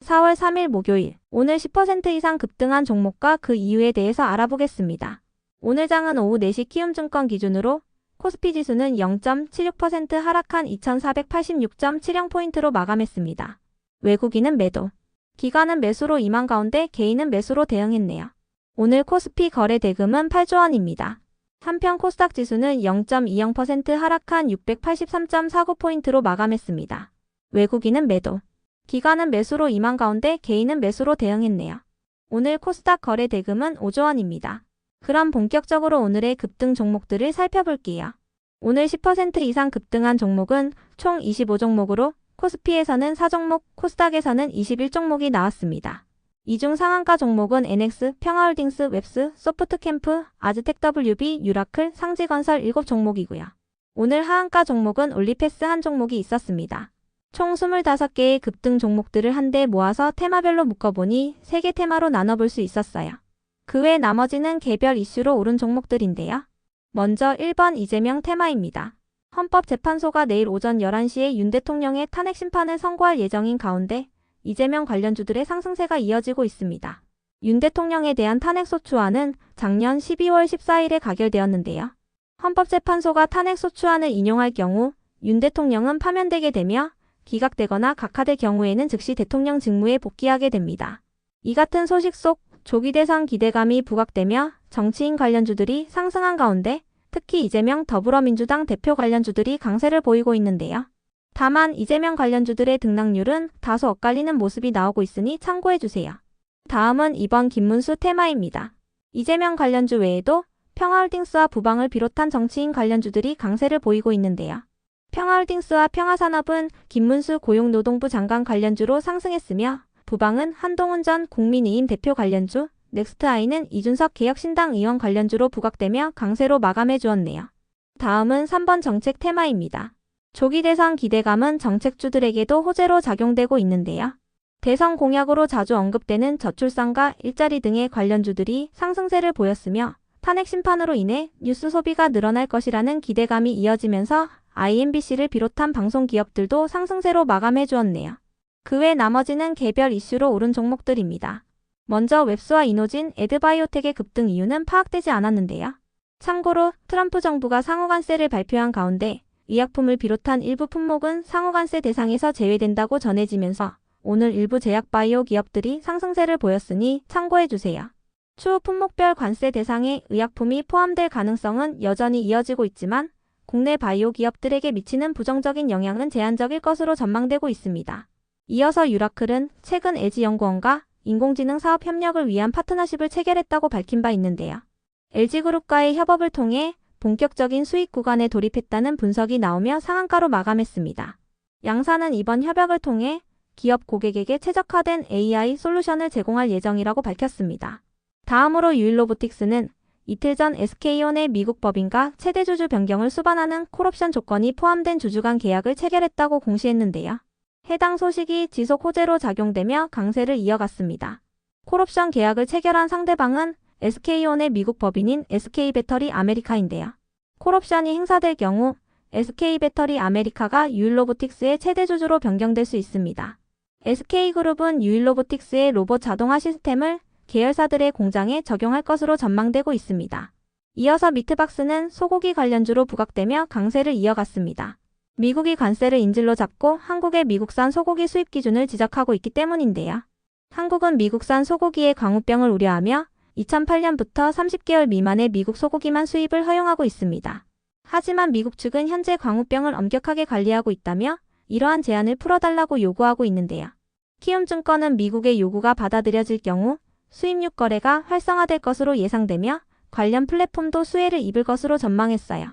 4월 3일 목요일, 오늘 10% 이상 급등한 종목과 그 이유에 대해서 알아보겠습니다. 오늘 장은 오후 4시 키움증권 기준으로 코스피 지수는 0.76% 하락한 2486.70포인트로 마감했습니다. 외국인은 매도, 기관은 매수로 임한 가운데 개인은 매수로 대응했네요. 오늘 코스피 거래 대금은 8조 원입니다. 한편 코스닥 지수는 0.20% 하락한 683.49포인트로 마감했습니다. 외국인은 매도, 기관은 매수로 임한 가운데 개인은 매수로 대응했네요. 오늘 코스닥 거래 대금은 5조 원입니다. 그럼 본격적으로 오늘의 급등 종목들을 살펴볼게요. 오늘 10% 이상 급등한 종목은 총 25종목으로 코스피에서는 4종목, 코스닥에서는 21종목이 나왔습니다. 이 중 상한가 종목은 NX, 평화홀딩스, 웹스, 소프트캠프, 아즈텍WB, 유라클, 상지건설 7종목이고요. 오늘 하한가 종목은 올리패스 한 종목이 있었습니다. 총 25개의 급등 종목들을 한데 모아서 테마별로 묶어보니 3개 테마로 나눠볼 수 있었어요. 그 외 나머지는 개별 이슈로 오른 종목들인데요. 먼저 1번 이재명 테마입니다. 헌법재판소가 내일 오전 11시에 윤 대통령의 탄핵 심판을 선고할 예정인 가운데 이재명 관련주들의 상승세가 이어지고 있습니다. 윤 대통령에 대한 탄핵소추안은 작년 12월 14일에 가결되었는데요. 헌법재판소가 탄핵소추안을 인용할 경우 윤 대통령은 파면되게 되며 기각되거나 각하될 경우에는 즉시 대통령 직무에 복귀하게 됩니다. 이 같은 소식 속 조기 대선 기대감이 부각되며 정치인 관련주들이 상승한 가운데 특히 이재명 더불어민주당 대표 관련주들이 강세를 보이고 있는데요. 다만 이재명 관련주들의 등락률은 다소 엇갈리는 모습이 나오고 있으니 참고해주세요. 다음은 이번 김문수 테마입니다. 이재명 관련주 외에도 평화홀딩스와 부방을 비롯한 정치인 관련주들이 강세를 보이고 있는데요. 평화홀딩스와 평화산업은 김문수 고용노동부 장관 관련주로 상승했으며 부방은 한동훈 전 국민의힘 대표 관련주, 넥스트아이는 이준석 개혁신당 의원 관련주로 부각되며 강세로 마감해 주었네요. 다음은 3번 정책 테마입니다. 조기 대선 기대감은 정책주들에게도 호재로 작용되고 있는데요. 대선 공약으로 자주 언급되는 저출산과 일자리 등의 관련주들이 상승세를 보였으며 탄핵 심판으로 인해 뉴스 소비가 늘어날 것이라는 기대감이 이어지면서 IMBC를 비롯한 방송 기업들도 상승세로 마감해 주었네요. 그 외 나머지는 개별 이슈로 오른 종목들입니다. 먼저 웹스와 이노진, 에드바이오텍의 급등 이유는 파악되지 않았는데요. 참고로 트럼프 정부가 상호관세를 발표한 가운데 의약품을 비롯한 일부 품목은 상호관세 대상에서 제외된다고 전해지면서 오늘 일부 제약바이오 기업들이 상승세를 보였으니 참고해주세요. 추후 품목별 관세 대상에 의약품이 포함될 가능성은 여전히 이어지고 있지만 국내 바이오 기업들에게 미치는 부정적인 영향은 제한적일 것으로 전망되고 있습니다. 이어서 유라클은 최근 LG연구원과 인공지능 사업 협력을 위한 파트너십을 체결했다고 밝힌 바 있는데요. LG그룹과의 협업을 통해 본격적인 수익 구간에 돌입했다는 분석이 나오며 상한가로 마감했습니다. 양사는 이번 협약을 통해 기업 고객에게 최적화된 AI 솔루션을 제공할 예정이라고 밝혔습니다. 다음으로 유일로보틱스는 이틀 전 SK온의 미국 법인과 최대 주주 변경을 수반하는 콜옵션 조건이 포함된 주주 간 계약을 체결했다고 공시했는데요. 해당 소식이 지속 호재로 작용되며 강세를 이어갔습니다. 콜옵션 계약을 체결한 상대방은 SK온의 미국 법인인 SK배터리 아메리카인데요. 콜옵션이 행사될 경우 SK배터리 아메리카가 유일로보틱스의 최대 주주로 변경될 수 있습니다. SK그룹은 유일로보틱스의 로봇 자동화 시스템을 계열사들의 공장에 적용할 것으로 전망되고 있습니다. 이어서 미트박스는 소고기 관련주로 부각되며 강세를 이어갔습니다. 미국이 관세를 인질로 잡고 한국의 미국산 소고기 수입 기준을 지적하고 있기 때문인데요. 한국은 미국산 소고기의 광우병을 우려하며 2008년부터 30개월 미만의 미국 소고기만 수입을 허용하고 있습니다. 하지만 미국 측은 현재 광우병을 엄격하게 관리하고 있다며 이러한 제한을 풀어달라고 요구하고 있는데요. 키움증권은 미국의 요구가 받아들여질 경우 수입육 거래가 활성화될 것으로 예상되며 관련 플랫폼도 수혜를 입을 것으로 전망했어요.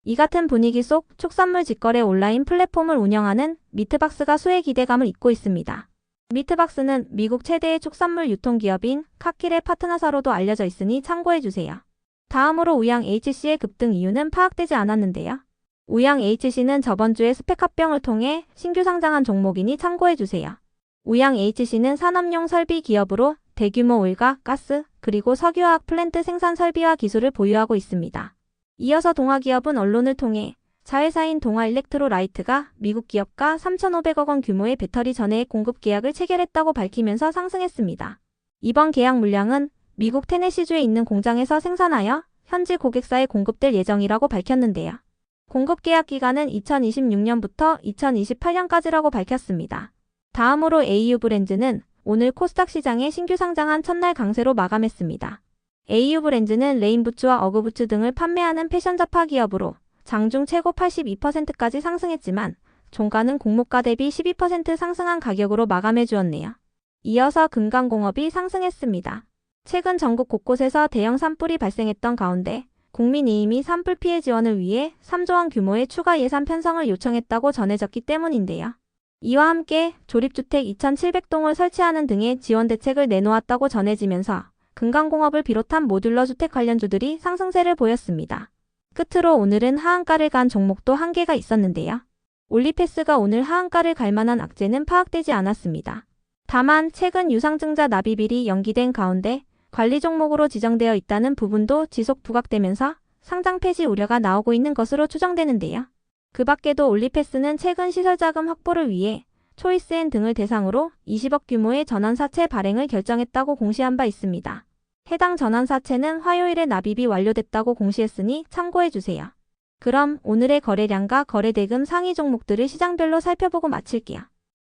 이 같은 분위기 속 축산물 직거래 온라인 플랫폼을 운영하는 미트박스가 수혜 기대감을 잇고 있습니다. 미트박스는 미국 최대의 축산물 유통기업인 카킬의 파트너사로도 알려져 있으니 참고해주세요. 다음으로 우양HC의 급등 이유는 파악되지 않았는데요. 우양HC는 저번 주에 스펙 합병을 통해 신규 상장한 종목이니 참고해주세요. 우양HC는 산업용 설비 기업으로 대규모 오일과 가스, 그리고 석유화학 플랜트 생산 설비와 기술을 보유하고 있습니다. 이어서 동아기업은 언론을 통해 자회사인 동아일렉트로라이트가 미국 기업과 3,500억 원 규모의 배터리 전해액 공급 계약을 체결했다고 밝히면서 상승했습니다. 이번 계약 물량은 미국 테네시주에 있는 공장에서 생산하여 현지 고객사에 공급될 예정이라고 밝혔는데요. 공급 계약 기간은 2026년부터 2028년까지라고 밝혔습니다. 다음으로 AU브랜즈는 오늘 코스닥 시장에 신규 상장한 첫날 강세로 마감했습니다. AU브랜즈는 레인부츠와 어그부츠 등을 판매하는 패션 잡화 기업으로 장중 최고 82%까지 상승했지만 종가는 공모가 대비 12% 상승한 가격으로 마감해 주었네요. 이어서 금강공업이 상승했습니다. 최근 전국 곳곳에서 대형 산불이 발생했던 가운데 국민의힘이 산불 피해 지원을 위해 3조 원 규모의 추가 예산 편성을 요청했다고 전해졌기 때문인데요. 이와 함께 조립주택 2,700동을 설치하는 등의 지원 대책을 내놓았다고 전해지면서 금강공업을 비롯한 모듈러 주택 관련주들이 상승세를 보였습니다. 끝으로 오늘은 하한가를 간 종목도 한 개가 있었는데요. 올리패스가 오늘 하한가를 갈 만한 악재는 파악되지 않았습니다. 다만 최근 유상증자 납입일이 연기된 가운데 관리 종목으로 지정되어 있다는 부분도 지속 부각되면서 상장 폐지 우려가 나오고 있는 것으로 추정되는데요. 그 밖에도 올리패스는 최근 시설자금 확보를 위해 초이스앤 등을 대상으로 20억 규모의 전환사채 발행을 결정했다고 공시한 바 있습니다. 해당 전환사채는 화요일에 납입이 완료됐다고 공시했으니 참고해주세요. 그럼 오늘의 거래량과 거래대금 상위 종목들을 시장별로 살펴보고 마칠게요.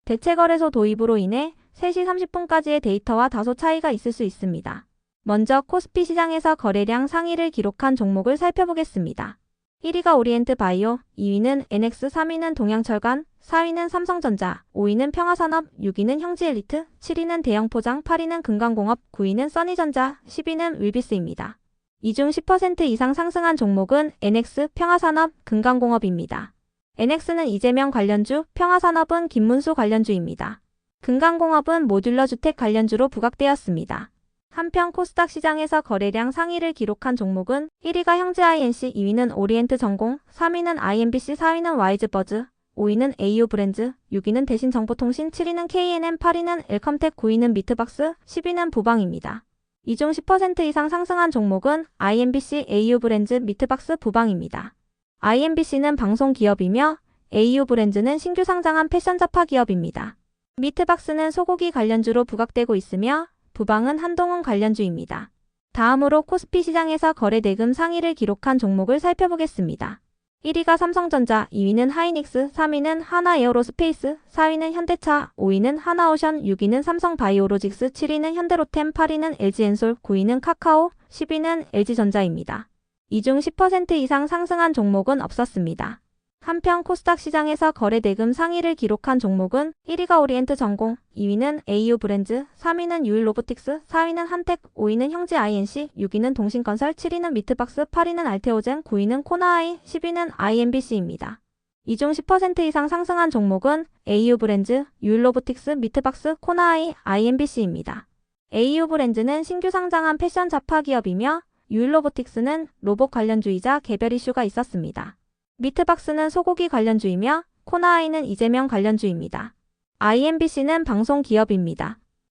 대체거래소 도입으로 인해 3시 30분까지의 데이터와 다소 차이가 있을 수 있습니다. 먼저 코스피 시장에서 거래량 상위를 기록한 종목을 살펴보겠습니다. 1위가 오리엔트 바이오, 2위는 NX, 3위는 동양철강, 4위는 삼성전자, 5위는 평화산업, 6위는 형지엘리트, 7위는 대형포장, 8위는 금강공업, 9위는 써니전자, 10위는 윌비스입니다. 이 중 10% 이상 상승한 종목은 NX, 평화산업, 금강공업입니다. NX는 이재명 관련주, 평화산업은 김문수 관련주입니다. 금강공업은 모듈러 주택 관련주로 부각되었습니다. 한편 코스닥 시장에서 거래량 상위를 기록한 종목은 1위가 형제INC, 2위는 오리엔트전공, 3위는 IMBC, 4위는 와이즈버즈, 5위는 AU브랜즈, 6위는 대신정보통신, 7위는 KNM, 8위는 엘컴텍, 9위는 미트박스, 10위는 부방입니다. 이 중 10% 이상 상승한 종목은 IMBC, AU브랜즈, 미트박스, 부방입니다. IMBC는 방송기업이며 AU브랜즈는 신규 상장한 패션 잡화 기업입니다. 미트박스는 소고기 관련주로 부각되고 있으며 부방은 한동훈 관련주입니다. 다음으로 코스피 시장에서 거래대금 상위를 기록한 종목을 살펴보겠습니다. 1위가 삼성전자, 2위는 하이닉스, 3위는 하나에어로스페이스, 4위는 현대차, 5위는 하나오션, 6위는 삼성바이오로직스, 7위는 현대로템, 8위는 LG엔솔, 9위는 카카오, 10위는 LG전자입니다. 이 중 10% 이상 상승한 종목은 없었습니다. 한편 코스닥 시장에서 거래대금 상위를 기록한 종목은 1위가 오리엔트전공, 2위는 AU브랜즈, 3위는 유일로보틱스, 4위는 한택, 5위는 형제INC, 6위는 동신건설, 7위는 미트박스, 8위는 알테오젠, 9위는 코나아이, 10위는 IMBC입니다. 이 중 10% 이상 상승한 종목은 AU브랜즈, 유일로보틱스, 미트박스, 코나아이, IMBC입니다. AU브랜즈는 신규 상장한 패션 잡화 기업이며 유일로보틱스는 로봇 관련주이자 개별 이슈가 있었습니다. 미트박스는 소고기 관련주이며 코나아이는 이재명 관련주입니다. IMBC는 방송 기업입니다.